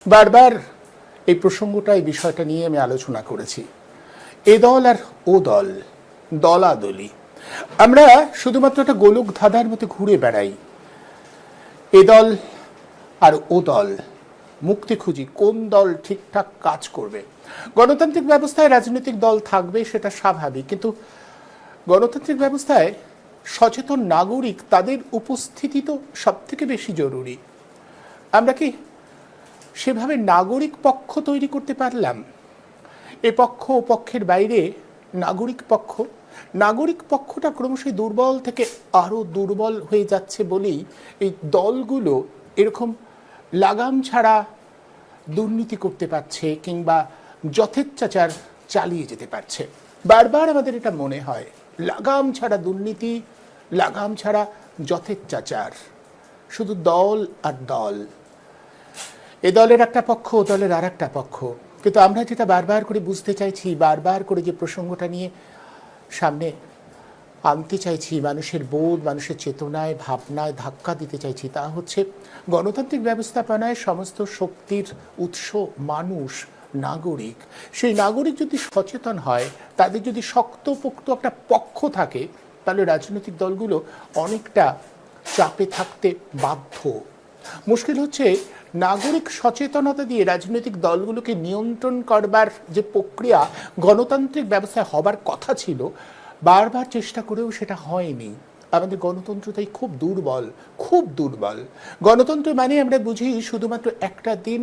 বারবার এই প্রসঙ্গটা এই বিষয়টা নিয়ে আমি আলোচনা করেছি। এ দল আর ও দল, দলাদলি, আমরা শুধুমাত্র একটা গোলক ধাঁধার মতো ঘুরে বেড়াই। এ দল আর ও দল, মুক্তি খুঁজি কোন দল ঠিকঠাক কাজ করবে। গণতান্ত্রিক ব্যবস্থায় রাজনৈতিক দল থাকবে, সেটা স্বাভাবিক, কিন্তু গণতান্ত্রিক ব্যবস্থায় সচেতন নাগরিক, তাদের উপস্থিতি তো সব থেকে বেশি জরুরি। আমরা কি সেভাবে নাগরিক পক্ষ তৈরি করতে পারলাম? এ পক্ষ ও পক্ষের বাইরে নাগরিক পক্ষটা ক্রমশই দুর্বল থেকে আরও দুর্বল হয়ে যাচ্ছে বলেই এই দলগুলো এরকম লাগাম ছাড়া দুর্নীতি করতে পারছে কিংবা যথেচ্ছাচার চালিয়ে যেতে পারছে। বারবার আমাদের এটা মনে হয়, লাগাম ছাড়া দুর্নীতি, লাগাম ছাড়া যথেচ্ছাচার, শুধু দল আর দল। এ দলের একটা পক্ষ, ও দলের আর একটা পক্ষ। কিন্তু আমরা যেটা বারবার করে বুঝতে চাইছি, বারবার করে যে প্রসঙ্গটা নিয়ে সামনে আনতে চাইছি, মানুষের বোধ, মানুষের চেতনায়, ভাবনায় ধাক্কা দিতে চাইছি, তা হচ্ছে গণতান্ত্রিক ব্যবস্থাপনায় সমস্ত শক্তির উৎস মানুষ, নাগরিক। সেই নাগরিক যদি সচেতন হয়, তাদের যদি শক্তপোক্ত একটা পক্ষ থাকে, তাহলে রাজনৈতিক দলগুলো অনেকটা চাপে থাকতে বাধ্য। মুশকিল হচ্ছে নাগরিক সচেতনতা দিয়ে রাজনৈতিক দলগুলোকে নিয়ন্ত্রণ করবার যে প্রক্রিয়া গণতান্ত্রিক ব্যবস্থায় হবার কথা ছিল, বারবার চেষ্টা করেও সেটা হয়নি। আমাদের গণতন্ত্র তাই খুব দুর্বল, খুব দুর্বল। গণতন্ত্র মানে আমরা বুঝি শুধুমাত্র একটা দিন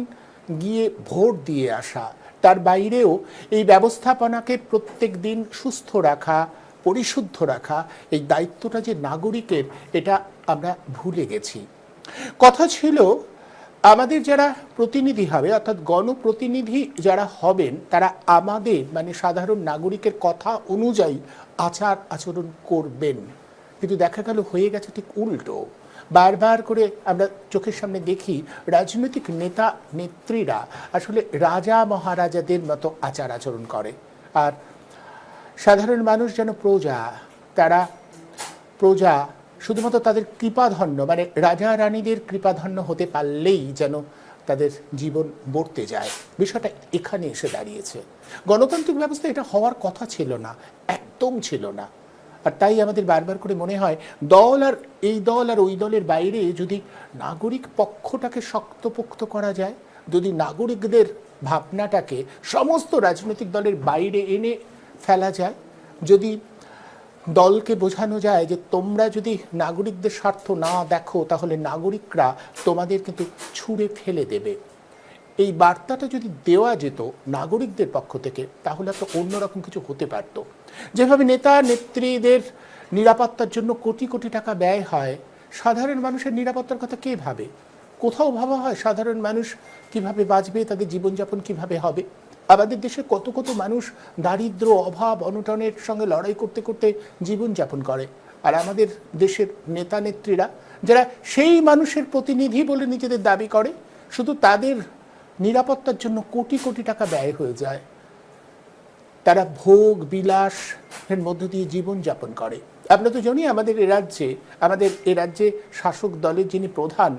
গিয়ে ভোট দিয়ে আসা। তার বাইরেও এই ব্যবস্থাপনাকে প্রত্যেক দিন সুস্থ রাখা, পরিশুদ্ধ রাখা, এই দায়িত্বটা যে নাগরিকের, এটা আমরা ভুলে গেছি। কথা ছিল আমাদের যারা প্রতিনিধি হবে, অর্থাৎ গণপ্রতিনিধি যারা হবেন, তারা আমাদের মানে সাধারণ নাগরিকের কথা অনুযায়ী আচার আচরণ করবেন। কিন্তু দেখা গেল হয়ে গেছে ঠিক উল্টো। বারবার করে আমরা চোখের সামনে দেখি রাজনৈতিক নেতা নেত্রীরা আসলে রাজা মহারাজাদের মতো আচার আচরণ করে, আর সাধারণ মানুষ যেন প্রজা। তারা প্রজা শুধুমাত্র তাদের কৃপাধন্য, মানে রাজা রানীদের কৃপাধন্য হতে পারলেই যেন তাদের জীবন বর্তে যায়। বিষয়টা এখানে এসে দাঁড়িয়েছে। গণতান্ত্রিক ব্যবস্থা এটা হওয়ার কথা ছিল না, একদম ছিল না। আর তাই আমাদের বারবার করে মনে হয় দল আর এই দল আর ওই দলের বাইরে যদি নাগরিক পক্ষটাকে শক্তপোক্ত করা যায়, যদি নাগরিকদের ভাবনাটাকে সমস্ত রাজনৈতিক দলের বাইরে এনে ফেলা যায়, যদি দলকে বোঝানো যায় যে তোমরা যদি নাগরিকদের স্বার্থ না দেখো, তাহলে নাগরিকরা তোমাদের কিন্তু ছুঁড়ে ফেলে দেবে, এই বার্তাটা যদি দেওয়া যেত নাগরিকদের পক্ষ থেকে, তাহলে একটা অন্যরকম কিছু হতে পারত। যেভাবে নেতা নেত্রীদের নিরাপত্তার জন্য কোটি কোটি টাকা ব্যয় হয়, সাধারণ মানুষের নিরাপত্তার কথা কে ভাবে? কোথাও ভাবা হয় সাধারণ মানুষ কিভাবে বাঁচবে, তাদের জীবনযাপন কিভাবে হবে? আমাদের দেশে কত কত মানুষ দারিদ্র, অভাব, অনটনের সঙ্গে লড়াই করতে করতে জীবনযাপন করে, আর আমাদের দেশের নেতা নেত্রীরা যারা সেই মানুষের প্রতিনিধি বলে নিজেদের দাবি করে, শুধু তাদের নিরাপত্তার জন্য কোটি কোটি টাকা ব্যয় হয়ে যায়। তারা ভোগ বিলাসের মধ্য দিয়ে জীবনযাপন করে। আমরা তো জানি আমাদের এ রাজ্যে শাসক দলের যিনি প্রধান,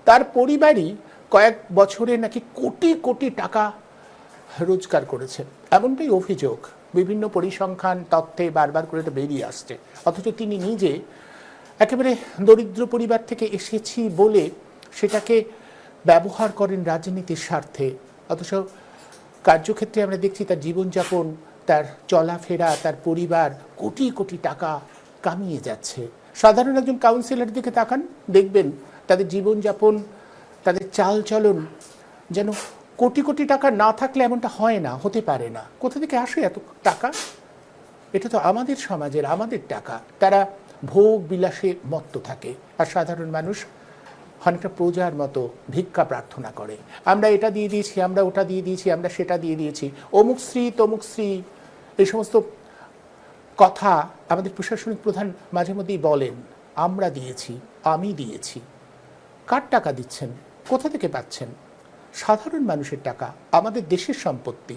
তার পরিবারই কয়েক বছরে নাকি কোটি কোটি টাকা রোজগার করেছে, এমনটাই অভিযোগ। বিভিন্ন পরিসংখ্যান তথ্যে বারবার করে এটা বেরিয়ে আসছে। অথচ তিনি নিজে একেবারে দরিদ্র পরিবার থেকে এসেছি বলে সেটাকে ব্যবহার করেন রাজনীতির স্বার্থে। অথচ কার্যক্ষেত্রে আমরা দেখছি তার জীবনযাপন, তার চলাফেরা, তার পরিবার কোটি কোটি টাকা কামিয়ে যাচ্ছে। সাধারণ একজন কাউন্সিলর দিকে তাকান, দেখবেন তাদের জীবনযাপন, তাদের চালচলন যেন কোটি কোটি টাকা না থাকলে এমনটা হয় না, হতে পারে না। কোথা থেকে আসে এত টাকা? এটা তো আমাদের সমাজের, আমাদের টাকা। তারা ভোগ বিলাসে মত্ত থাকে, আর সাধারণ মানুষ অনেকটা প্রজার মতো ভিক্ষা প্রার্থনা করে। আমরা এটা দিয়ে দিয়েছি, আমরা ওটা দিয়ে দিয়েছি, আমরা সেটা দিয়ে দিয়েছি, অমুক শ্রী তমুক শ্রী, এই সমস্ত কথা আমাদের প্রশাসনিক প্রধান মাঝে মধ্যেই বলেন। আমরা দিয়েছি, আমি দিয়েছি। কার টাকা দিচ্ছেন? কোথা থেকে পাচ্ছেন? সাধারণ মানুষের টাকা, আমাদের দেশের সম্পত্তি।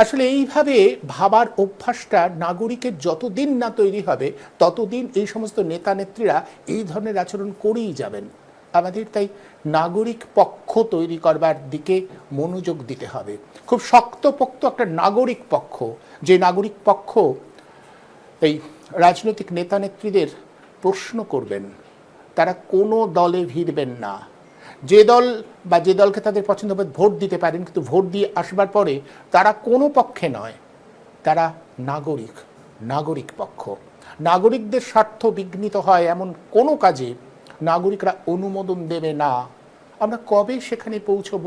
আসলে এইভাবে ভাবার অভ্যাসটা নাগরিকের যতদিন না তৈরি হবে, ততদিন এই সমস্ত নেতা নেত্রীরা এই ধরনের আচরণ করেই যাবেন। আমাদের তাই নাগরিক পক্ষ তৈরি করবার দিকে মনোযোগ দিতে হবে। খুব শক্তপোক্ত একটা নাগরিক পক্ষ, যে নাগরিক পক্ষ এই রাজনৈতিক নেতা নেত্রীদের প্রশ্ন করবেন, তারা কোনো দলে ভিড়বেন না। যে দল বা যে দলকে তাদের পছন্দ হবে ভোট দিতে পারেন, কিন্তু ভোট দিয়ে আসবার পরে তারা কোনো পক্ষে নয়, তারা নাগরিক, নাগরিক পক্ষ। নাগরিকদের স্বার্থ বিঘ্নিত হয় এমন কোনো কাজে নাগরিকরা অনুমোদন দেবে না। আমরা কবে সেখানে পৌঁছব?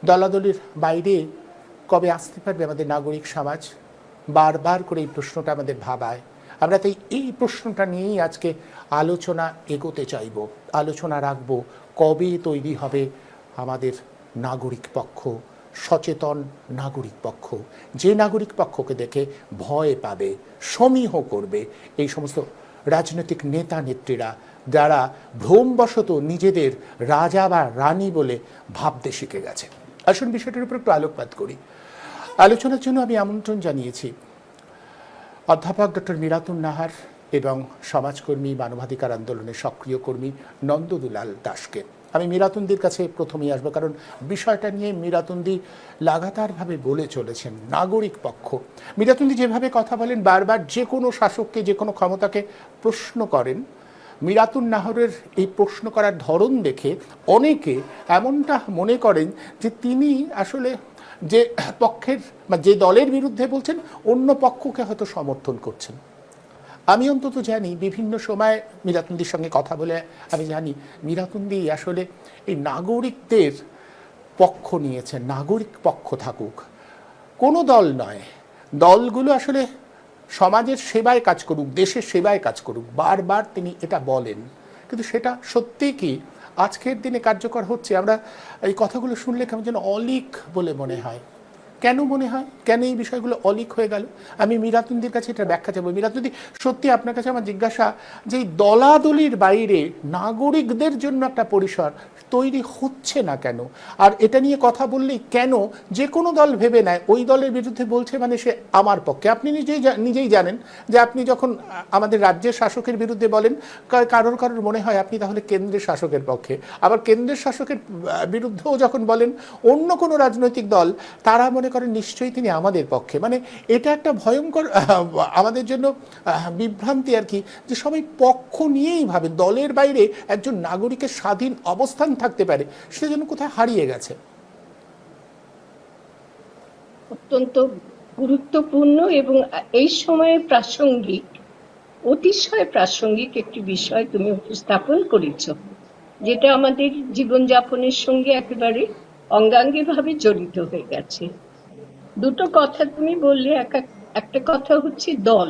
দলাদলির বাইরে কবে আসতে পারবে আমাদের নাগরিক সমাজ? বারবার করে এই প্রশ্নটা আমাদের ভাবায়। আমরা তাই এই প্রশ্নটা নিয়েই আজকে আলোচনা এগোতে চাইব, আলোচনা রাখব। কবে তৈরি হবে আমাদের নাগরিক পক্ষ, সচেতন নাগরিক পক্ষ, যে নাগরিক পক্ষকে দেখে ভয় পাবে, সমীহ করবে এই সমস্ত রাজনৈতিক নেতা নেত্রীরা, যারা ভ্রমবশত নিজেদের রাজা বা রানী বলে ভাবতে শিখে গেছে। আসুন বিষয়টির উপর একটু আলোকপাত করি। আলোচনার জন্য আমি আমন্ত্রণ জানিয়েছি অধ্যাপক ডক্টর মীরাতুন নাহার এবং সমাজকর্মী, মানবাধিকার আন্দোলনের সক্রিয় কর্মী নন্দদুলাল দাসকে। আমি মীরাতুনদির কাছে প্রথমেই আসবো, কারণ বিষয়টা নিয়ে মীরাতুনদি লাগাতারভাবে বলে চলেছেন নাগরিক পক্ষ। মীরাতুনদি যেভাবে কথা বলেন, বারবার যে কোনো শাসককে, যে কোনো ক্ষমতাকে প্রশ্ন করেন, মীরাতুন নাহারের এই প্রশ্ন করার ধরন দেখে অনেকে এমনটা মনে করেন যে তিনি আসলে যে পক্ষের বা যে দলের বিরুদ্ধে বলছেন, অন্য পক্ষকে হয়তো সমর্থন করছেন। আমি অন্তত জানি, বিভিন্ন সময় মীরাতুনদির সঙ্গে কথা বলে আমি জানি মীরাতুনদি আসলে এই নাগরিকদের পক্ষ নিয়েছেন। নাগরিক পক্ষ থাকুক, কোনো দল নয়, দলগুলো আসলে সমাজের সেবায় কাজ করুক, দেশের সেবায় কাজ করুক, বারবার তিনি এটা বলেন। কিন্তু সেটা সত্যিই কি আজকের দিনে কার্যকর হচ্ছে? আমরা এই কথাগুলো শুনলে কেমন যেন অলিক বলে মনে হয়। কেন মনে হয়, কেন এই বিষয়গুলো অলিক হয়ে গেল? আমি মীরাতুনদির কাছে এটা ব্যাখ্যা চাইব। মীরাতুনদি, সত্যি আপনার কাছে আমার জিজ্ঞাসা যে এই দলাদলির বাইরে নাগরিকদের জন্য একটা পরিসর তৈরি হচ্ছে না কেন? আর এটা নিয়ে কথা বললেই কেন যে কোনো দল ভেবে নেয় ওই দলের বিরুদ্ধে বলছে মানে সে আমার পক্ষে? আপনি নিজেই জানেন যে আপনি যখন আমাদের রাজ্যের শাসকের বিরুদ্ধে বলেন, কারোর মনে হয় আপনি তাহলে কেন্দ্রের শাসকের পক্ষে। আবার কেন্দ্রের শাসকের বিরুদ্ধেও যখন বলেন অন্য কোনো রাজনৈতিক দল, তারা মনে করেন নিশ্চয়ই তিনি আমাদের পক্ষে। মানে এটা একটা ভয়ঙ্কর আমাদের জন্য বিভ্রান্তি আর কি, যে সবাই পক্ষ নিয়েই ভাবে। দলের বাইরে একজন নাগরিকের স্বাধীন অবস্থান থাকতে পারে, সেটা যেন কোথায় হারিয়ে গেছে। অত্যন্ত গুরুত্বপূর্ণ এবং এই সময়ে প্রাসঙ্গিক, অতিশয় প্রাসঙ্গিক একটি বিষয় তুমি উপস্থাপন করেছ, যেটা আমাদের জীবনযাপনের সঙ্গে একেবারে অঙ্গাঙ্গিভাবে জড়িত হয়ে গেছে। দুটো কথা তুমি বললে, একটা কথা হচ্ছে দল,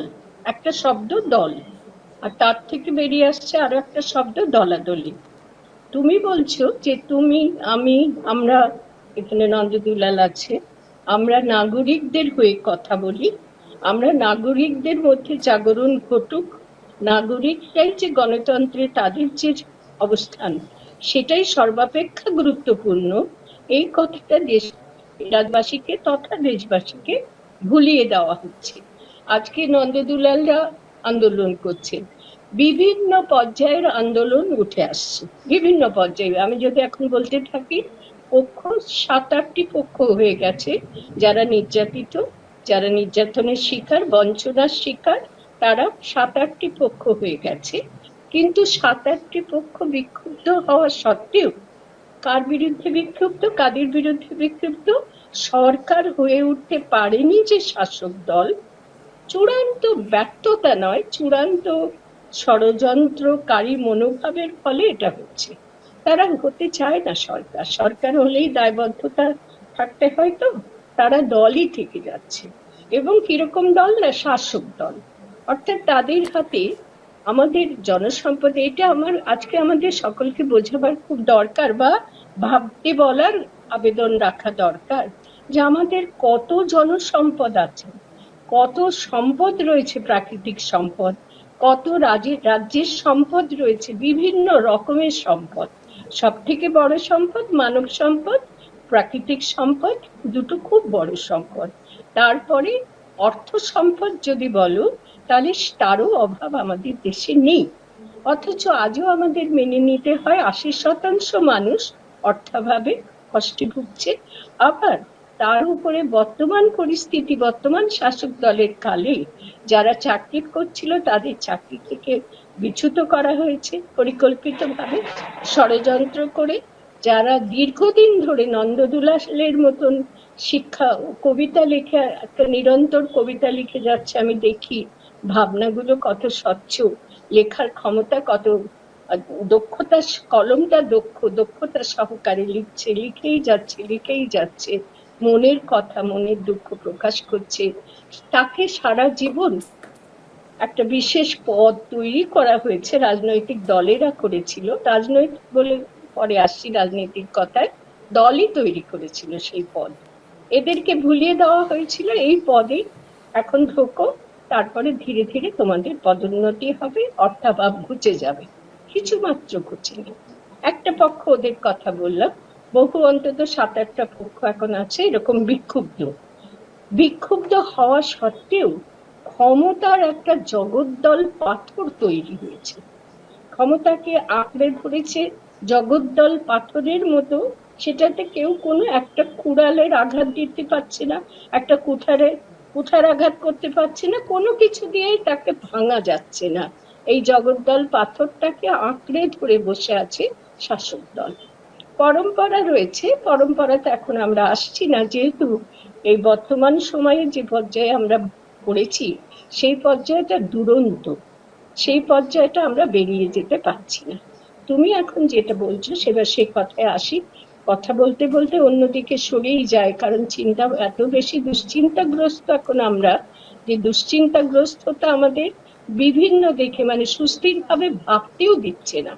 একটা শব্দ দল, আর তার থেকে বেরিয়ে আসছে আরো একটা শব্দ দলাদলি। তুমি বলছো যে তুমি, আমি, আমরা, এখানে নন্দদুলাল আছে, আমরা নাগরিকদের হয়ে কথা বলি, আমরা নাগরিকদের মধ্যে জাগরণ ঘটুক, নাগরিকরাই যে গণতন্ত্রে তাদের যে অবস্থান সেটাই সর্বাপেক্ষা গুরুত্বপূর্ণ, এই কথাটা রাজ্যবাসীকে তথা দেশবাসীকে ভুলিয়ে দেওয়া হচ্ছে। আজকে নন্দদুলালরা আন্দোলন করছেন, বিভিন্ন পর্যায়ের আন্দোলন উঠে আসছে, বিভিন্ন পর্যায়ে। আমি যদি এখন বলতে থাকি, পক্ষ 7-8টি পক্ষ হয়ে গেছে, যারা নির্যাতিত, যারা নির্যাতনের শিকার, বঞ্চনার শিকার, তারা 7-8টি পক্ষ হয়ে গেছে। কিন্তু 7-8টি পক্ষ বিক্ষুব্ধ হওয়া সত্ত্বেও কার বিরুদ্ধে বিক্ষুব্ধ, কাদের বিরুদ্ধে বিক্ষুব্ধ? সরকার হয়ে উঠতে পারেনি যে শাসক দল, চূড়ান্ত ব্যর্থতা নয়, চূড়ান্ত ষড়যন্ত্রকারী মনোভাবের ফলে এটা হচ্ছে। তারা হতে চায় না সরকার, সরকার হলেই দায়বদ্ধতা থাকতে হয়তো, তারা দলই থেকে যাচ্ছে। এবং কিরকম দল? না, শাসক দল। অর্থাৎ তাদের হাতে আমাদের জনসম্পদ, এটা আজকে আমাদের সকলকে বোঝাবার খুব দরকার, বা ভাবতে বলার আবেদন রাখা দরকার, যে আমাদের কত জনসম্পদ আছে, কত সম্পদ রয়েছে, প্রাকৃতিক সম্পদ, কত রাজ্যের সম্পদ রয়েছে, বিভিন্ন রকমের সম্পদ। সব থেকে বড় সম্পদ মানব সম্পদ, প্রাকৃতিক সম্পদ, দুটো খুব বড় সম্পদ। তারপরে অর্থ সম্পদ যদি বলো, তাহলে তারও অভাব আমাদের দেশে নেই। অথচ আজও আমাদের মেনে নিতে হয় ৮০% মানুষ অর্থাভাবে কষ্টে ভুগছে। আবার তার উপরে বর্তমান পরিস্থিতি, বর্তমান শাসক দলের কালে যারা চাকরি করছিল তাদের চাকরি থেকে বিচ্যুত করা হয়েছে পরিকল্পিতভাবে, ষড়যন্ত্র করে। যারা দীর্ঘদিন ধরে নন্দদুলালের মতন শিক্ষা ও কবিতা লিখে, একটা নিরন্তর কবিতা লিখে যাচ্ছে, আমি দেখি ভাবনাগুলো কত স্বচ্ছ, লেখার ক্ষমতা কত, দক্ষতা, কলমটা দক্ষতা সহকারে লিখছে, লিখেই যাচ্ছে, মনের কথা, মনের দুঃখ প্রকাশ করছে। তাকে সারা জীবন একটা বিশেষ পদ তৈরি করা হয়েছে, রাজনৈতিক দলেরা করেছিল, রাজনৈতিক বলে পরে আসছি রাজনীতির কথায়, দলই তৈরি করেছিল সেই পদ। এদেরকে ভুলিয়ে দেওয়া হয়েছিল এই পদে এখন ঢোকো, তারপরে ধীরে ধীরে তোমাদের পদোন্নতি হবে, অর্থাভাব ঘুচে যাবে। কিছু মাত্র ঘুচেনি। একটা পক্ষ ওদের কথা বললাম, বহু অন্তত ৭-৮টা পক্ষ এখন আছে এরকম বিক্ষুব্ধ হওয়া সত্ত্বেও ক্ষমতার একটা জগদ্দল পাথর তৈরি হয়েছে, ক্ষমতাকে আঁকড়ে ধরেছে জগদ্দল পাথরের মতো। সেটাতে কেউ কোনো একটা কুড়ালের আঘাত দিতে পারছে না, একটা কুঠার আঘাত করতে পারছে না, কোনো কিছু দিয়েই তাকে ভাঙা যাচ্ছে না। এই জগদ্দল পাথরটাকে আঁকড়ে ধরে বসে আছে শাসক দল। পরম্পরা রয়েছে, পরম্পরাতে এখন আমরা আসছি না, যেহেতু এই বর্তমান সময়ে যে পর্যায়ে আমরা পড়েছি সেই পর্যায়টা দুরন্ত, সেই পর্যায়টা আমরা বেরিয়ে যেতে পারছি না। তুমি এখন যেটা বলছো সেবার সেই কথায় আসি। কথা বলতে বলতে অন্যদিকে সরেই যায়, কারণ চিন্তা এত বেশি দুশ্চিন্তাগ্রস্ত এখন আমরা, যে দুশ্চিন্তাগ্রস্ততা আমাদের বিভিন্ন দিকে, মানে সুস্থিরভাবে ভাবতেও দিচ্ছে না,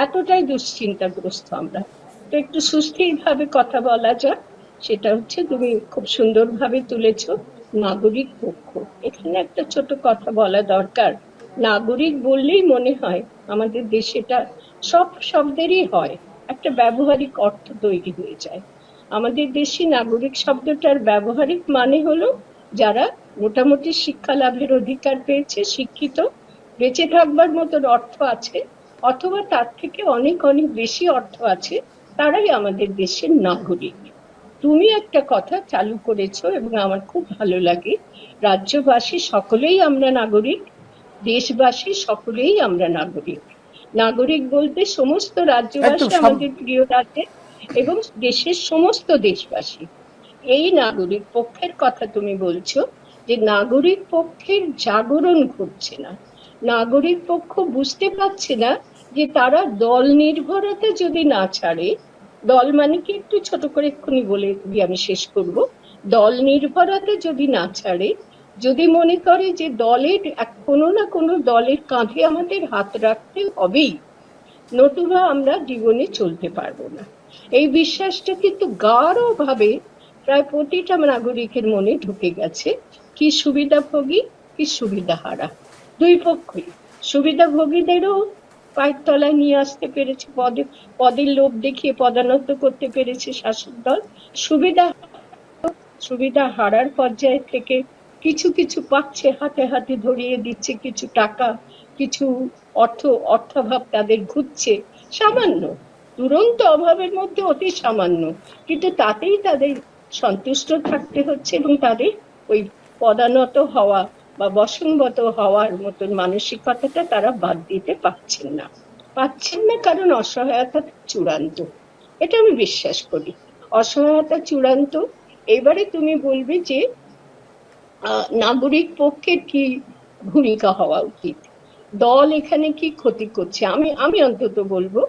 এতটাই দুশ্চিন্তাগ্রস্ত আমরা। তো একটু সুস্থিরভাবে কথা বলা যাক। সেটা হচ্ছে, তুমি খুব সুন্দরভাবে তুলেছ নাগরিক পক্ষ। এখানে একটা ছোট কথা বলা দরকার। নাগরিক বললেই মনে হয় আমাদের দেশেটা সব শব্দেরই হয় একটা ব্যবহারিক অর্থ তৈরি হয়ে যায়। আমাদের দেশে নাগরিক শব্দটার ব্যবহারিক মানে হলো যারা মোটামুটি শিক্ষা লাভের অধিকার পেয়েছে, শিক্ষিত, বেঁচে থাকবার মতন অর্থ আছে, অথবা তার থেকে অনেক অনেক বেশি অর্থ আছে, তারাই আমাদের দেশের নাগরিক। তুমি একটা কথা চালু করেছো এবং আমার খুব ভালো লাগে, রাজ্যবাসী সকলেই আমরা নাগরিক, দেশবাসী সকলেই আমরা নাগরিক। নাগরিক বলতে সমস্ত রাজ্যবাসী আমাদের প্রিয় রাজ্যে এবং দেশের সমস্ত দেশবাসী। এই নাগরিক পক্ষের কথা তুমি বলছো, যে নাগরিক পক্ষের জাগরণ ঘটছে না, নাগরিক পক্ষ বুঝতে পারছে না যে তারা দল নির্ভরতা যদি না ছাড়ে, দল মানে কি একটু ছোট করে এক্ষুনি বলে দিয়ে আমি শেষ করব, দল নির্ভরতা যদি না ছাড়ে, যদি মনে করে যে দলের কোনো না কোনো দলের কাঁধে আমাদের হাত রাখতে হবেই, নতুবা আমরা জীবনে চলতে পারবো না, এই বিশ্বাসটা কিন্তু গাঢ় ভাবে প্রায় প্রতিটা নাগরিকের মনে ঢুকে গেছে। কি সুবিধাভোগী, কি সুবিধাহারা, দুই পক্ষই। সুবিধাভোগীদেরও পায়ের তলায় নিয়ে আসতে পেরেছে, পদের লোভ দেখিয়ে পদানত করতে পেরেছে শাসক দল। সুবিধা হারার পর্যায়ে থেকে কিছু কিছু পাচ্ছে, হাতে হাতে ধরিয়ে দিচ্ছে কিছু টাকা, কিছু অর্থাভাব তাদের ঘুরছে, সামান্য, দুরন্ত অভাবের মধ্যে অতি সামান্য, কিন্তু তাতেই তাদের সন্তুষ্ট থাকতে হচ্ছে এবং তাদের ওই পদানত হওয়া বা বশংগত হওয়ার মতন মানসিকতাটা তারা বাদ দিতে পারছেন না, কারণ অসহায়তা চূড়ান্ত। এটা আমি বিশ্বাস করি, অসহায়তা চূড়ান্ত। এবারে তুমি বলবে যে নাগরিক পক্ষের কি ভূমিকা হওয়া উচিত, দল এখানে কি ক্ষতি করছে। আমি অন্তত বলবো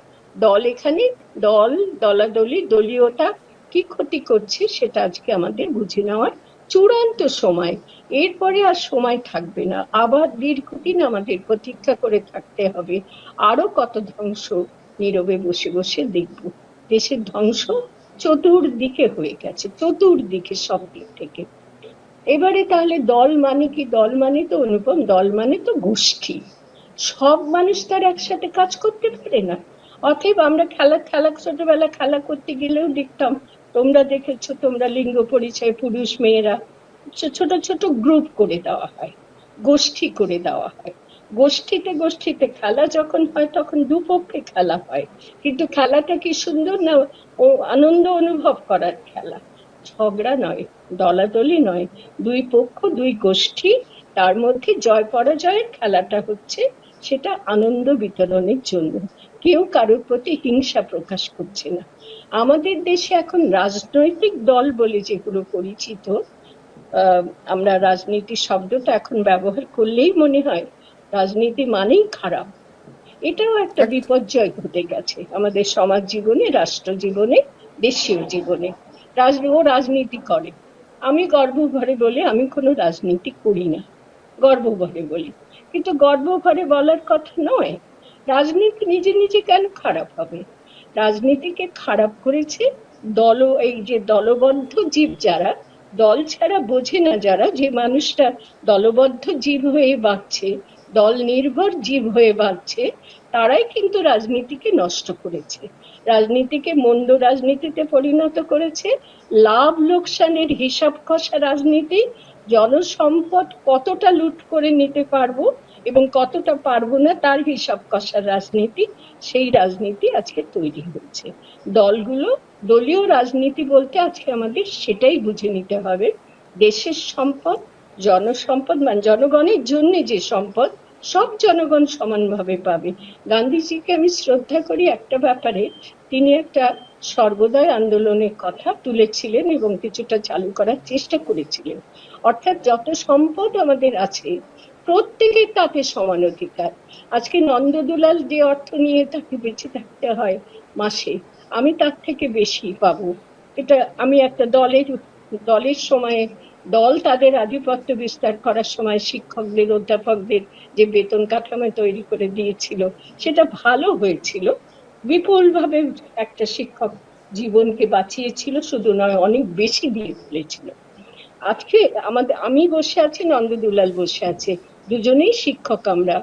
দলাদলি দলীয়তা কি ক্ষতি করছে সেটা আজকে আমাদের বুঝে নেওয়ার চূড়ান্ত সময়। এরপরে আর সময় থাকবে না, আবার দীর্ঘদিন আমাদের প্রতীক্ষা করে থাকতে হবে। আরো কত ধ্বংস নীরবে বসে বসে দেখবো। দেশের ধ্বংস চতুর্দিকে হয়ে গেছে, চতুর্দিকে, সব দিক থেকে। এবারে তাহলে দল মানে কি? দল মানে তো অনুপম, দল মানে তো গোষ্ঠী। সব মানুষ তার একসাথে কাজ করতে পারে না। অতএব আমরা ছোটবেলা খেলা করতে গেলেও দেখতাম, তোমরা দেখেছো, তোমরা লিঙ্গ পরিচয় পুরুষ মেয়েরা ছোট ছোট গ্রুপ করে দেওয়া হয়, গোষ্ঠী করে দেওয়া হয়। গোষ্ঠীতে গোষ্ঠীতে খেলা যখন হয় তখন দুপক্ষে খেলা হয়, কিন্তু খেলাটা কি সুন্দর না, ও আনন্দ অনুভব করার খেলা, ঝগড়া নয়, দলাদলি নয়, দুই পক্ষ দুই গোষ্ঠী, তার মধ্যে জয় পরাজয়ের খেলাটা হচ্ছে, সেটা আনন্দ বিতরণের জন্য, কেউ কারোর প্রতি হিংসা প্রকাশ করছে না। আমাদের দেশে এখন রাজনৈতিক দল বলে যেগুলো পরিচিত, আমরা রাজনীতি শব্দটা এখন ব্যবহার করলেই মনে হয় রাজনীতি মানেই খারাপ। এটাও একটা বিপর্যয় ঘটে গেছে আমাদের সমাজ জীবনে, রাষ্ট্র জীবনে, দেশীয় জীবনে। ও রাজনীতি করে, আমি গর্ব ভরে বলে আমি কোনো রাজনীতি করি না, গর্ব ভরে বলি, কিন্তু গর্ব ভরে বলার কথা নয়। রাজনীতি নিজে নিজে কেন খারাপ হবে? রাজনীতিকে খারাপ করেছে এই যে দলবদ্ধ জীব যারা, দল ছাড়া বোঝে না যারা, যে মানুষটা দলবদ্ধ জীব হয়ে বাঁচছে, দল নির্ভর জীব হয়ে বাঁচছে, তারাই কিন্তু রাজনীতিকে নষ্ট করেছে, রাজনীতিকে মন্দ রাজনীতিতে পরিণত করেছে, লাভ লোকসানের হিসাব কষা রাজনীতি, জনসম্পদ কতটা লুট করে নিতে পারবো এবং কতটা পারবো না তার হিসাব কষার রাজনীতি, সেই রাজনীতি আজকে তৈরি হচ্ছে। দলগুলো, দলীয় রাজনীতি বলতে আজকে আমাদের সেটাই বুঝে নিতে হবে, দেশের সম্পদ, জনসম্পদ, মানে জনগণের জন্য যে সম্পদ, সব জনগণ সমানভাবে পাবে। গান্ধীজিকে আমি শ্রদ্ধা করি একটা ব্যাপারে, তিনি একটা সর্বদয় আন্দোলনের কথা তুলেছিলেন এবং কিছুটা চালু করার চেষ্টা করেছিলেন। অর্থাৎ যত সম্পদ আমাদের আছে প্রত্যেকের তাতে সমান অধিকার। আজকে নন্দদুলাল যে অর্থ নিয়ে তাকে বেঁচে থাকতে হয় মাসে, আমি তার থেকে বেশি পাবো, এটা আমি একটা দলের সময়ে, দল তাদের আধিপত্য বিস্তার করার সময় শিক্ষকদের অধ্যাপকদের যে বেতন কাঠামো তৈরি করে দিয়েছিল সেটা ভালো হয়েছিল, বিপুলভাবে একটা শিক্ষক জীবনকে বাঁচিয়েছিল, শুধু নয় অনেক বেশি দিয়ে ফেলেছিল। আজকে আমি বসে আছি, নন্দদুলাল বসে আছে, দুজনেই শিক্ষক আমরা,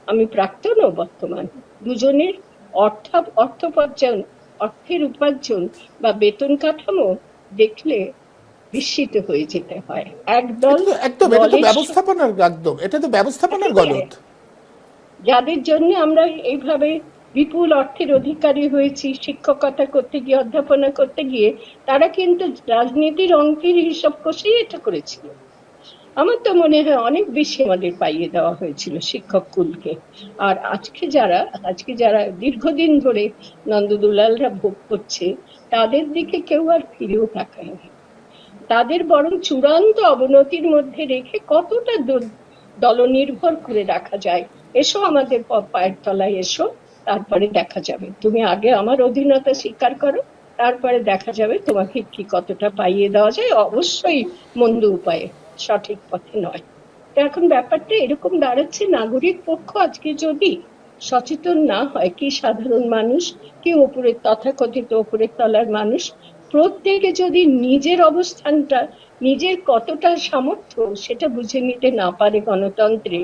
আমি প্রাক্তন ও বর্তমান, দুজনের অর্থের উপার্জন বা বেতন কাঠামো দেখলে বিস্মিত হয়ে যেতে হয়। একদল একদম এটা তো ব্যবস্থাপনার, একদম এটা তো ব্যবস্থাপনার গলদ। যাদের জন্য আমরা এইভাবে বিপুল অর্থের অধিকারী হয়েছি শিক্ষকতা করতে গিয়ে, অধ্যাপনা করতে গিয়ে, তারা কিন্তু রাজনীতির অঙ্কের হিসাব কষেই এটা করেছিল। আমার তো মনে হয় অনেক বেশি আমাদের পাইয়ে দেওয়া হয়েছিল শিক্ষক কুলকে। আর আজকে যারা দীর্ঘদিন ধরে নন্দদুলালরা ভোগ করছে, তাদের দিকে কেউ আর ফিরেও তাকায় না, তাদের বরং চূড়ান্ত অবনতির মধ্যে রেখে কতটা দলনির্ভর করে রাখা যায়, এসো আমাদের পায়ের তলায় এসো, তারপরে দেখা যাবে, তুমি আগে আমার অধীনতা স্বীকার করো, তারপরে দেখা যাবে তোমাকে কি কতটা পাইয়ে দেওয়া যায়, অবশ্যই মন্দ উপায়ে, সঠিক পথে নয়। এখন ব্যাপারটা এরকম দাঁড়াচ্ছে, নাগরিক পক্ষ আজকে যদি সচেতন না হয়, কি সাধারণ মানুষ, কি উপরের তথাকথিত উপরের তলার মানুষ, প্রত্যেকে যদি নিজের অবস্থানটা, নিজের কতটা সামর্থ্য সেটা বুঝে নিতে না পারে গণতন্ত্রে,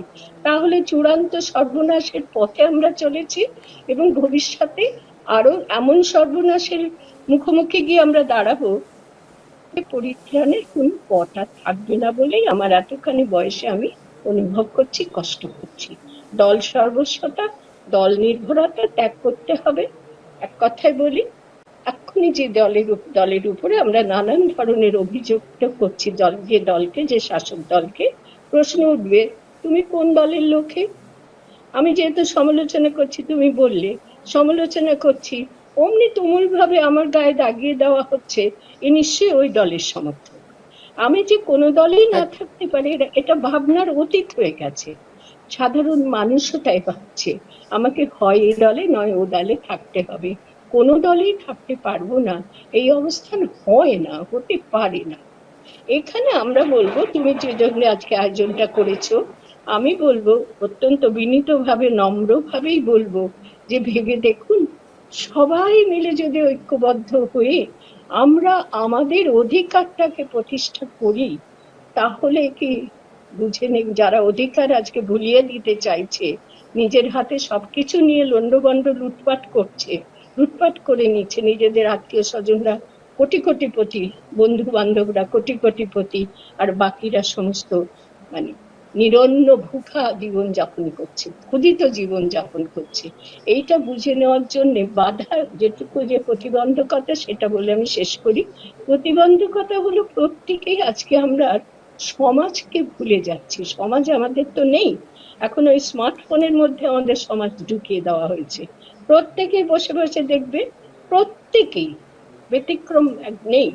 তাহলে চূড়ান্ত সর্বনাশের পথে আমরা চলেছি এবং ভবিষ্যতে আরো এমন সর্বনাশের মুখোমুখি গিয়ে আমরা দাঁড়াবো, পরিত্রাণের কোন পথ আর থাকবে না বলেই আমার এতখানি বয়সে আমি অনুভব করছি, কষ্ট করছি। দল সর্বস্বতা, দল নির্ভরতা ত্যাগ করতে হবে। এক কথায় বলি, এক্ষুনি যে দলের উপরে আমরা নানান ধরনের অভিযোগ করছি, যে শাসক দলকে, প্রশ্ন উঠবে তুমি কোন দলের লোকে? আমি যেহেতু সমালোচনা করছি, তুমি বললে সমালোচনা করছি, অমনি তুমুল ভাবে আমার গায়ে দাগিয়ে দেওয়া হচ্ছে এ নিশ্চয়ই ওই দলের সমর্থক। আমি যে কোনো দলেই না থাকতে পারি এটা ভাবনার অতীত হয়ে গেছে। সাধারণ মানুষও তাই ভাবছে, আমাকে হয় এই দলে নয় ও দলে থাকতে হবে, কোনো দলেই থাকতে পারবো না, এই অবস্থান হয় না, হতে পারে না। এখানে আমরা বলবো, তুমি যে জন্য আজকে আয়োজনটা করেছো, আমি বলবো অত্যন্ত বিনীতভাবে, নম্রভাবেই বলবো যে ভেবে দেখুন, সবাই মিলে যদি ঐক্যবদ্ধ হয়ে আমরা আমাদের অধিকারটাকে প্রতিষ্ঠা করি, তাহলে কি বুঝে নেই, যারা অধিকার আজকে ভুলিয়ে দিতে চাইছে, নিজের হাতে সবকিছু নিয়ে লন্ডভন্ড লুটপাট করে নিচ্ছে, নিজেদের আত্মীয় স্বজনরা কোটিপতি, বন্ধু বান্ধবরা কোটিপতি, আর বাকিরা সমস্ত মানে নিরন্ন ভুখা জীবন যাপন করছে, ক্ষুধিত জীবন যাপন করছে। এইটা বুঝে নেওয়ার জন্য বাধা যেটুকু যে প্রতিবন্ধকতা, সেটা বলে আমি শেষ করি। প্রতিবন্ধকতা হলো প্রত্যেকেই আজকে আমরা সমাজকে ভুলে যাচ্ছি। সমাজ আমাদের তো নেই, এখন ওই স্মার্টফোনের মধ্যে আমাদের সমাজ ঢুকিয়ে দেওয়া হয়েছে। প্রত্যেকেই বসে বসে দেখবে, প্রত্যেকেই ব্যতিক্রম নেই,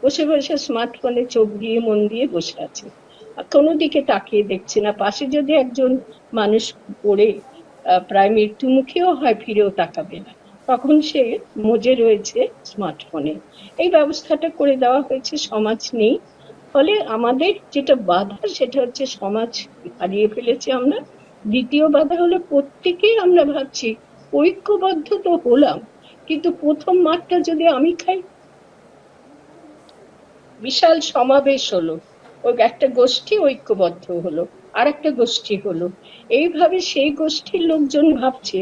বসে বসে স্মার্টফোনে চোখ দিয়ে মন দিয়ে বসে আছে, কোনো দিকে তাকিয়ে দেখছে না। পাশে যদি একজন মানুষ পড়ে প্রায় মৃত্যু মুখেও হয়, ফিরেও তাকাবে না, তখন সে মজে রয়েছে স্মার্টফোনে। এই ব্যবস্থাটা করে দেওয়া হয়েছে, সমাজ নেই। ফলে আমাদের যেটা বাধা, সেটা হচ্ছে সমাজ হারিয়ে ফেলেছি আমরা। দ্বিতীয় বাধা হলো প্রত্যেকেই আমরা ভাবছি ঐক্যবদ্ধ তো হলাম, কিন্তু প্রথম মাঠটা যদি আমি খাই, বিশাল সমাবেশ হলো, ওই একটা গোষ্ঠী ঐক্যবদ্ধ হলো, আর একটা গোষ্ঠী হলো, এইভাবে সেই গোষ্ঠীর লোকজন ভাবছে,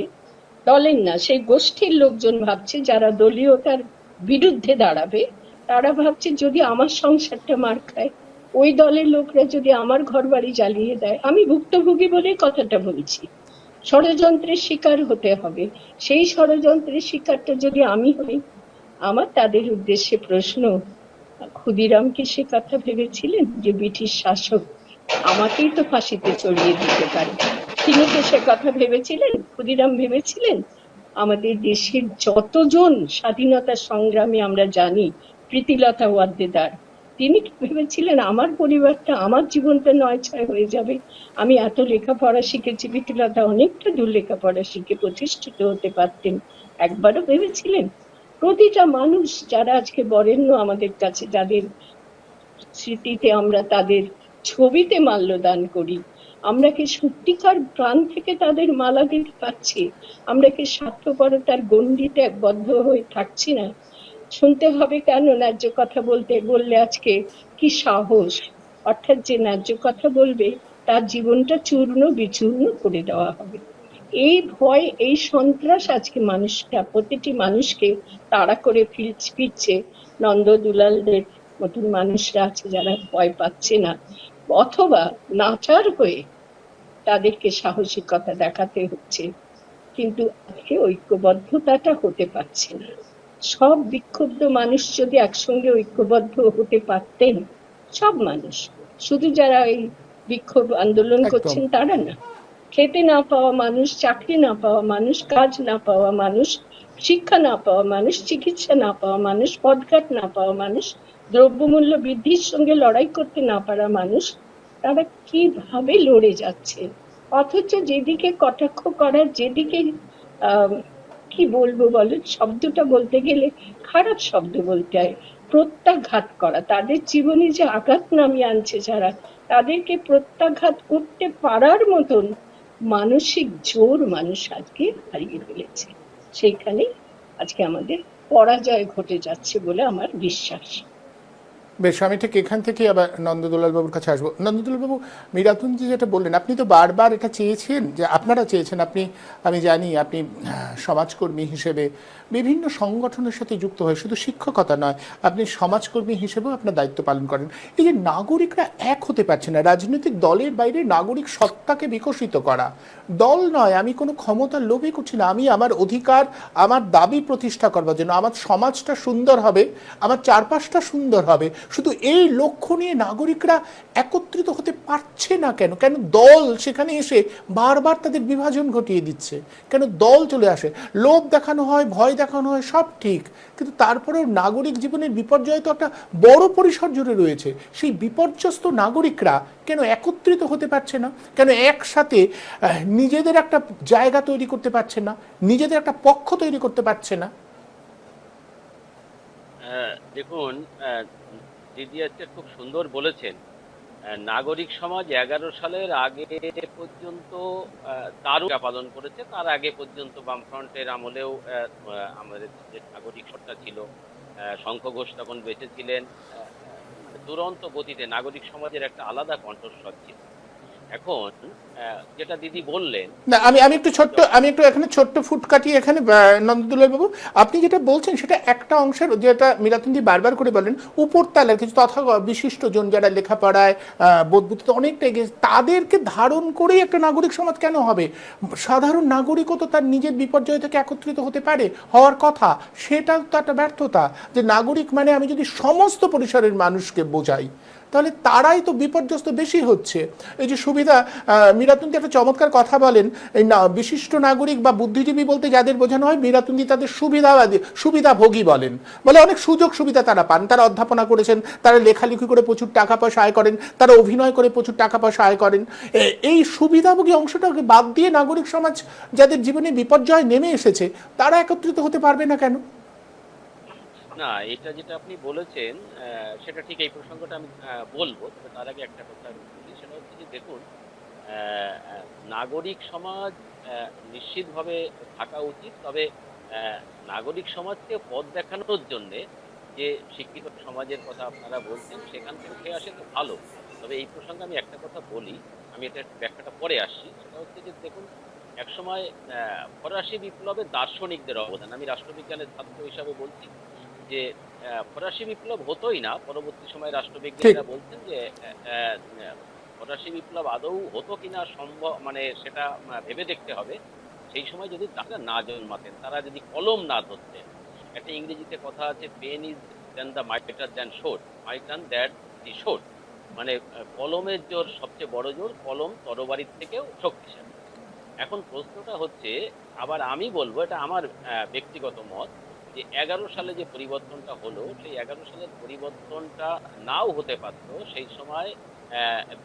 দলের না, সেই গোষ্ঠীর লোকজন ভাবছে যারা দলীয়তার বিরুদ্ধে দাঁড়াবে, তারা ভাবছে যদি আমার সংসারটা মার খায়, ওই দলের লোকরা যদি আমার ঘর বাড়ি জ্বালিয়ে দেয়, আমি ভুক্তভোগী বলে কথাটা বলছি, ষড়যন্ত্রের শিকার হতে হবে। সেই ষড়যন্ত্রের শিকারটা যদি আমি হই, আমার তাদের উদ্দেশ্যে প্রশ্ন, ক্ষুদিরাম কি সে কথা ভেবেছিলেন যে ব্রিটিশ শাসক আমাকেই তো ফাঁসিতে চড়িয়ে দিতে পারে? তিনি কি সে কথা ভেবেছিলেন? ক্ষুদিরাম ভেবেছিলেন? আমাদের দেশের যতজন স্বাধীনতা সংগ্রামী আমরা জানি, প্রীতিলতা ওয়াদ্দেদার, তিনি কি ভেবেছিলেন আমার পরিবারটা, আমার জীবনটা নয় ছয় হয়ে যাবে? আমি এত লেখাপড়া শিখেছি, প্রীতিলতা অনেকটা দূর লেখাপড়া শিখে প্রতিষ্ঠিত হতে পারতেন, একবারও ভেবেছিলেন? প্রতিটা মানুষ যারা আজকে বরেণ্য আমাদের কাছে, যাদের স্মৃতিতে আমরা তাদের ছবিতে মাল্যদান করি, আমরা কি সত্যিকার প্রাণ থেকে তাদের মালা দিতে পারছি? আমরা কি স্বার্থপরতার গণ্ডিতে বদ্ধ হয়ে থাকছি না? শুনতে হবে কেন ন্যায্য কথা বলতে বললে আজকে কি সাহস, অর্থাৎ যে ন্যায্য কথা বলবে তার জীবনটা চূর্ণ বিচূর্ণ করে দেওয়া হবে। এই ভয়, এই সন্ত্রাস আজকে মানুষটা, প্রতিটি মানুষকে তাড়া করে ফিরছে। নন্দ দুলালদের মতন মানুষরা আছে যারা ভয় পাচ্ছে না, অথবা নাচার হয়ে তাদেরকে সাহসিকতা দেখাতে হচ্ছে, কিন্তু আজকে ঐক্যবদ্ধতাটা হতে পারছে না। সব বিক্ষুব্ধ মানুষ যদি একসঙ্গে ঐক্যবদ্ধ হতে পারতেন, সব মানুষ, শুধু যারা এই বিক্ষোভ আন্দোলন একদম। করছেন তারা না, খেতে না পাওয়া মানুষ, চাকরি না পাওয়া মানুষ, কাজ না পাওয়া মানুষ, শিক্ষা না পাওয়া মানুষ, চিকিৎসা না পাওয়া মানুষ, পদঘাট না পাওয়া মানুষ, দ্রব্যমূল্য বৃদ্ধির সঙ্গে লড়াই করতে না পারা মানুষ, তারা কিভাবে লড়ে যাচ্ছে? অথচ যেদিকে কটাক্ষ করার, যেদিকে কি বলবো বলো, শব্দটা বলতে গেলে খারাপ শব্দ বলতে হয়, প্রত্যাঘাত করা, তাদের জীবনে যে আঘাত নামিয়ে আনছে যারা, তাদেরকে প্রত্যাঘাত করতে পারার মতন মানসিক জোর মানুষ আজকে হারিয়ে ফেলেছে। সেইখানে আজকে আমাদের পরাজয় ঘটে যাচ্ছে বলে আমার বিশ্বাস। বেশ, আমি ঠিক এখান থেকে আবার নন্দদুলাল বাবুর কাছে আসবো। নন্দদুলাল বাবু, মীরাতুনজি যেটা বললেন, আপনি তো বারবার এটা চেয়েছেন, যে আপনারা চেয়েছেন, আপনি, আমি জানি আপনি সমাজকর্মী হিসেবে বিভিন্ন সংগঠনের সাথে যুক্ত হয়ে, শুধু শিক্ষকতা নয়, আপনি সমাজকর্মী হিসেবেও আপনার দায়িত্ব পালন করেন। এই যে নাগরিকরা এক হতে পারছে না, রাজনৈতিক দলের বাইরে নাগরিক সত্তাকে বিকশিত করা, দল নয়, আমি কোনো ক্ষমতার লোভে করছি না, আমি আমার অধিকার, আমার দাবি প্রতিষ্ঠা করবার জন্য, আমার সমাজটা সুন্দর হবে, আমার চারপাশটা সুন্দর হবে, শুধু এই লক্ষ্য নিয়ে নাগরিকরা একত্রিত হতে পারছে না কেন? কেন দল সেখানে এসে বারবার তাদের বিভাজন ঘটিয়ে দিচ্ছে? কেন দল চলে আসে? লোভ দেখানো হয়, ভয় দেখানো হয়, সব ঠিক, কিন্তু তারপরেও নাগরিক জীবনের বিপর্যয় তো একটা বড় পরিসর জুড়ে রয়েছে। সেই বিপর্যস্ত নাগরিকরা কেন একত্রিত হতে পারছে না? কেন একসাথে নিজেদের একটা জায়গা তৈরি করতে পারছে না, নিজেদের একটা পক্ষ তৈরি করতে পারছে না? দেখুন, দিদি আজকে খুব সুন্দর বলেছেন। নাগরিক সমাজ 11 সালের আগে পর্যন্ত তারও ভূমিকা পালন করেছে। তার আগে পর্যন্ত বামফ্রন্টের আমলেও আমাদের যে নাগরিক সত্তা ছিল, শঙ্খ ঘোষ তখন বেঁচে ছিলেন। মানে দুরন্ত গতিতে নাগরিক সমাজের একটা আলাদা কণ্ঠস্বর ছিল। এখন যেটা দিদি বললেন না, আমি আমি একটু ছোট্ট যখন আমি একটু এখানে ছোট্ট ফুট কাটিয়ে এখানে নন্দদুলাল বাবু, আপনি যেটা বলছেন সেটা একটা অংশের, যেটা মীরাতুন্দি বারবার করে বলেন, উপরতলার কিছু তথা বিশিষ্ট জন যারা লেখাপড়ায় বোধবুদ্ধিতে অনেকটা এগিয়ে, তাদেরকে ধারণ করেই একটা নাগরিক সমাজ কেন হবে? সাধারণ নাগরিকও তো তার নিজের বিপর্যয় থেকে একত্রিত হতে পারে, হওয়ার কথা। সেটা তো একটা ব্যর্থতা, যে নাগরিক মানে আমি যদি সমস্ত পরিসরের মানুষকে বোঝাই, তাহলে তারাই তো বিপর্যস্ত বেশি হচ্ছে। এই যে সুবিধা, মীরাতুন্দি একটা চমৎকার কথা বলেন, এই না বিশিষ্ট নাগরিক বা বুদ্ধিজীবী বলতে যাদের বোঝানো হয়, মীরাতুন্দি তাদের সুবিধাবাদী, সুবিধাভোগী বলেন। বলে অনেক সুযোগ সুবিধা তারা পান, তারা অধ্যাপনা করেছেন, তারা লেখালেখি করে প্রচুর টাকা পয়সা আয় করেন, তারা অভিনয় করে প্রচুর টাকা পয়সা আয় করেন। এই সুবিধাভোগী অংশটাকে বাদ দিয়ে নাগরিক সমাজ যাদের জীবনে বিপর্যয় নেমে এসেছে, তারা একত্রিত হতে পারবে না কেন? না, এটা যেটা আপনি বলেছেন সেটা ঠিক, এই প্রসঙ্গটা আমি বলবো, তবে তার আগে একটা কথা আমি বলি, সেটা হচ্ছে যে দেখুন, আহ, আহ, নাগরিক সমাজ নিশ্চিতভাবে থাকা উচিত, তবে আহ, নাগরিক সমাজকে পথ দেখানোর জন্যে যে শিক্ষিত সমাজের কথা আপনারা বলছেন সেখান থেকে উঠে আসে তো ভালো। তবে এই প্রসঙ্গে আমি একটা কথা বলি, আমি এটা ব্যাখ্যাটা পরে আসছি। সেটা হচ্ছে যে দেখুন, একসময় ফরাসি বিপ্লবে দার্শনিকদের অবদান, আমি রাষ্ট্রবিজ্ঞানের ছাত্র হিসাবে বলছি যে ফরাসি বিপ্লব হতোই না, পরবর্তী সময়ে ঠিক। রাষ্ট্রবিজ্ঞানীরা বলছেন যে আহ, আহ, ফরাসি বিপ্লব আদৌ হতো কিনা সম্ভব, মানে সেটা ভেবে দেখতে হবে। সেই সময় যদি তারা না জন্মাতেন, তারা যদি কলম না ধরতেন। একটা ইংরেজিতে কথা আছে, pen is then the mightier than sword, mightier that the sword, মানে কলমের জোর সবচেয়ে বড় জোর, কলম তরবারির থেকেও শক্তিশালী। এখন প্রশ্নটা হচ্ছে, আবার আমি বলবো, এটা আমার ব্যক্তিগত মত, যে 11 সালে যে পরিবর্তনটা হলো, সেই 11 সালের পরিবর্তনটা নাও হতে পারতো। সেই সময়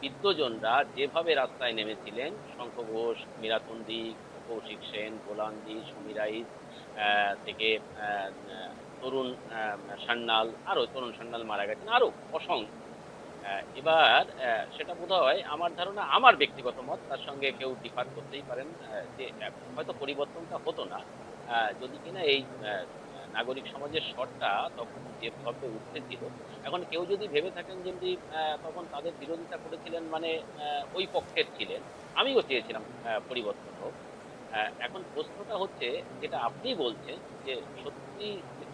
বিদ্বজনরা যেভাবে রাস্তায় নেমেছিলেন, শঙ্খ ঘোষ, মীরাতুন্দি, কৌশিক সেন, গোলান্দি, সমীরাইজ থেকে আহ, আহ, তরুণ সান্যাল, আরো তরুণ সান্যাল মারা গেছেন, আরো অসংখ্য। এবার সেটা বোধহয়, আমার ধারণা, আমার ব্যক্তিগত মত, তার সঙ্গে কেউ ডিফার করতেই পারেন, যে হয়তো পরিবর্তনটা হতো না যদি কিনা এই নাগরিক সমাজের স্বরটা তখন যেভাবে উঠতেছিল। এখন কেউ যদি ভেবে থাকেন যে উনি, তখন তাদের বিরোধিতা করেছিলেন, মানে ওই পক্ষের ছিলেন, আমিও চেয়েছিলাম পরিবর্তন হোক। এখন প্রশ্নটা হচ্ছে, যেটা আপনি বলছেন যে সত্যি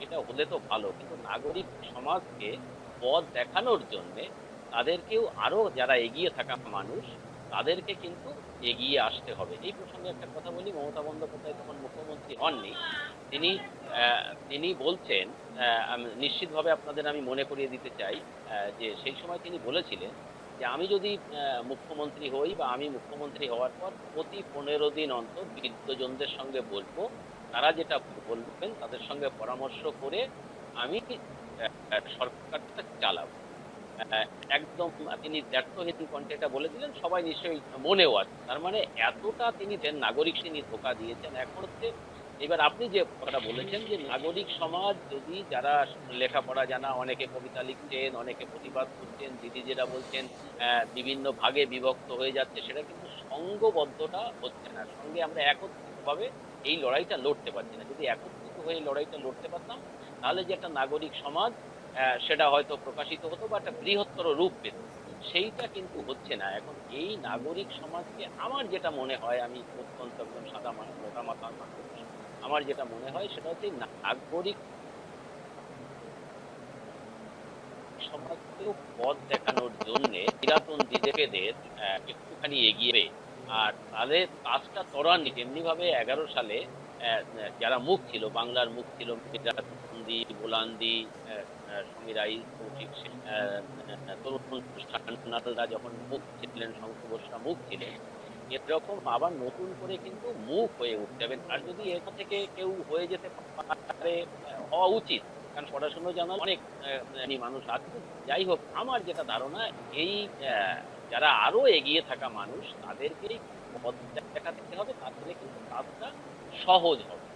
এটা হলে তো ভালো, কিন্তু নাগরিক সমাজকে পথ দেখানোর জন্য তাদেরকেও, আরো যারা এগিয়ে থাকা মানুষ, তাদেরকে কিন্তু এগিয়ে আসতে হবে। এই প্রসঙ্গে একটা কথা বলি, মমতা বন্দ্যোপাধ্যায় তখন মুখ্যমন্ত্রী হননি, তিনি তিনি বলছেন, নিশ্চিতভাবে আপনাদের আমি মনে করিয়ে দিতে চাই, যে সেই সময় তিনি বলেছিলেন যে আমি যদি মুখ্যমন্ত্রী হই, বা আমি মুখ্যমন্ত্রী হওয়ার পর প্রতি 15 দিন অন্তর বিদ্বজনদের সঙ্গে বলবো, তারা যেটা বলবেন তাদের সঙ্গে পরামর্শ করে আমি সরকারটা চালাবো। আহ, একদম তিনি দ্ব্যর্থহীন কণ্ঠে এটা বলেছিলেন, সবাই নিশ্চয়ই মনেও আছে। তার মানে এতটা তিনি নাগরিক তিনি ধোঁকা দিয়েছেন। এখন হচ্ছে, এবার আপনি যে কথাটা বলেছেন যে নাগরিক সমাজ, যদি যারা লেখাপড়া জানা, অনেকে কবিতা লিখছেন, অনেকে প্রতিবাদ করছেন, দিদি যেটা বলছেন বিভিন্ন ভাগে বিভক্ত হয়ে যাচ্ছে, সেটা কিন্তু সংঘবদ্ধটা হচ্ছে না, সঙ্গে আমরা একত্রিত ভাবে এই লড়াইটা লড়তে পারছি না। যদি একত্রিত হয়ে এই লড়াইটা লড়তে পারতাম, তাহলে যে একটা নাগরিক সমাজ সেটা হয়তো প্রকাশিত হতো বা একটা বৃহত্তর রূপ পেত। সেইটা কিন্তু হচ্ছে না। এখন এই নাগরিক সমাজকে, আমার যেটা মনে হয়, আমি অত্যন্ত একজন সাদা মানুষ, মোটা মাথার মানুষ, আমার যেটা মনে হয় সেটা হচ্ছে নাগরিক সমাজকেও পথ দেখানোর জন্য চিরাতন দিদিদের একটুখানি এগিয়ে, আর তাদের কাজটা ত্বরান্বিত। এমনি ভাবে 11 সালে যারা মুখ ছিল, বাংলার মুখ ছিল, মীরাতুন্দি, বোলান্দি, সমীরাই, কৌশিক সেন, তরুণ সান্যালরা যখন মুখ ছিলেন, শঙ্খ ঘোষরা মুখ ছিলেন, এরকম আবার নতুন করে কিন্তু মুখ হয়ে উঠতে হবে। আর যদি এখান থেকে কেউ হয়ে যেতে পারে, হওয়া উচিত, কারণ পড়াশোনা জানা অনেক মানুষ আছে। যাই হোক, আমার যেটা ধারণা, এই যারা আরো এগিয়ে থাকা মানুষ, তাদেরকেই পথ দেখাতে হবে, তাহলে কিন্তু কাজটা সহজ হবে।